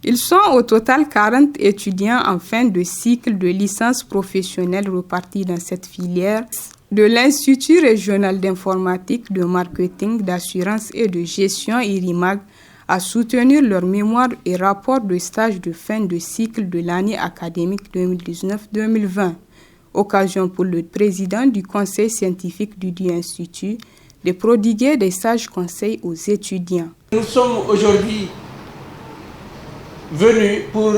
Ils sont au total 40 étudiants en fin de cycle de licence professionnelle repartis dans cette filière de l'Institut régional d'informatique, de marketing, d'assurance et de gestion IRIMAG à soutenir leur mémoire et rapport de stage de fin de cycle de l'année académique 2019-2020. Occasion pour le président du conseil scientifique du Institut de prodiguer des sages conseils aux étudiants. Nous sommes aujourd'hui venus pour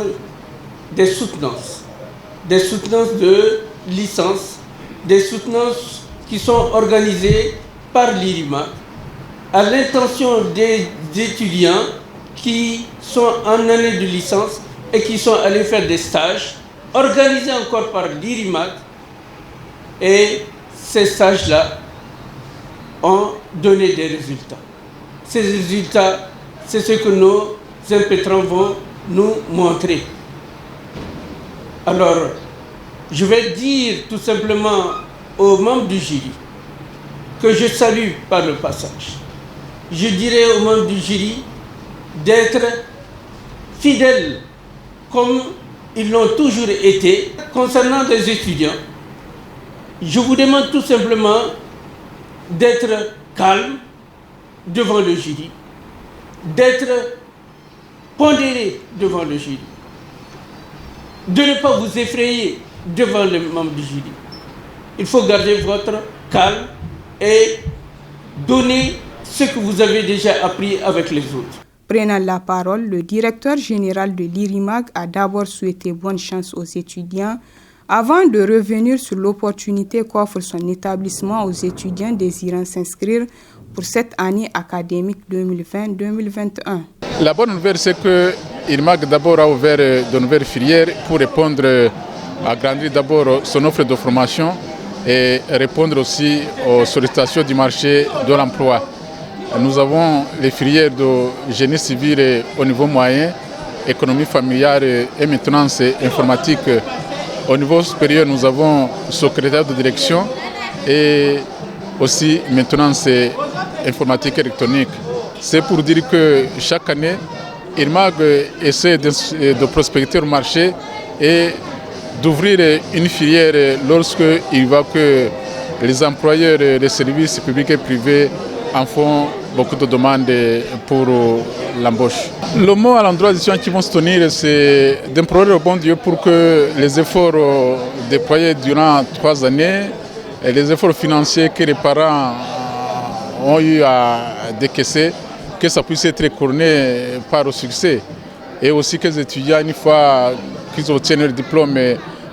des soutenances de licence, des soutenances qui sont organisées par l'IRIMAG à l'intention des étudiants qui sont en année de licence et qui sont allés faire des stages, organisés encore par l'IRIMAG. Et ces stages-là ont donné des résultats. Ces résultats, c'est ce que nos impétrants vont nous montrer. Alors, je vais dire tout simplement aux membres du jury que je salue par le passage. Je dirais aux membres du jury d'être fidèles comme ils l'ont toujours été. Concernant les étudiants, je vous demande tout simplement d'être calme devant le jury, d'être pondéré devant le jury, de ne pas vous effrayer devant les membres du jury. Il faut garder votre calme et donner ce que vous avez déjà appris avec les autres. Prenant la parole, le directeur général de l'IRIMAG a d'abord souhaité bonne chance aux étudiants avant de revenir sur l'opportunité qu'offre son établissement aux étudiants désirant s'inscrire pour cette année académique 2020-2021. La bonne nouvelle, c'est que l'IRIMAG d'abord a ouvert de nouvelles filières pour répondre, agrandir d'abord son offre de formation et répondre aussi aux sollicitations du marché de l'emploi. Nous avons les filières de génie civil au niveau moyen, économie familiale et maintenance informatique. Au niveau supérieur, nous avons secrétaire de direction et aussi maintenance informatique électronique. C'est pour dire que chaque année, l'IRIMAG essaie de prospecter au marché et d'ouvrir une filière lorsqu'il voit que les employeurs des services publics et privés en font beaucoup de demandes pour l'embauche. Le mot à l'endroit des gens qui vont se tenir, c'est d'implorer au bon Dieu pour que les efforts déployés durant 3 années et les efforts financiers que les parents ont eu à décaisser, que ça puisse être couronné par le succès. Et aussi que les étudiants, une fois qu'ils obtiennent leur diplôme,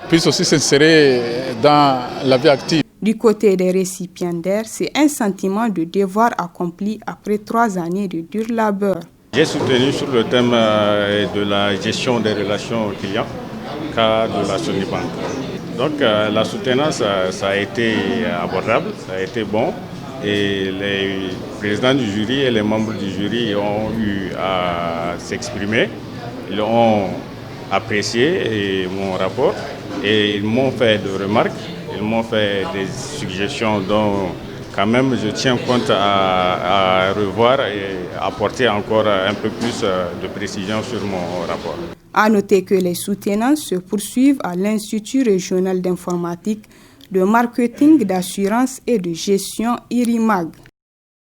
puissent aussi s'insérer dans la vie active. Du côté des récipiendaires, c'est un sentiment de devoir accompli après 3 années de dur labeur. J'ai soutenu sur le thème de la gestion des relations clients, cas de la Sonibank. Donc la soutenance, ça a été abordable, ça a été bon. Et les présidents du jury et les membres du jury ont eu à s'exprimer. Ils ont apprécié mon rapport et ils m'ont fait des remarques. Ils m'ont fait des suggestions dont quand même je tiens compte à revoir et apporter encore un peu plus de précision sur mon rapport. À noter que les soutenances se poursuivent à l'Institut régional d'informatique, de marketing, d'assurance et de gestion IRIMAG.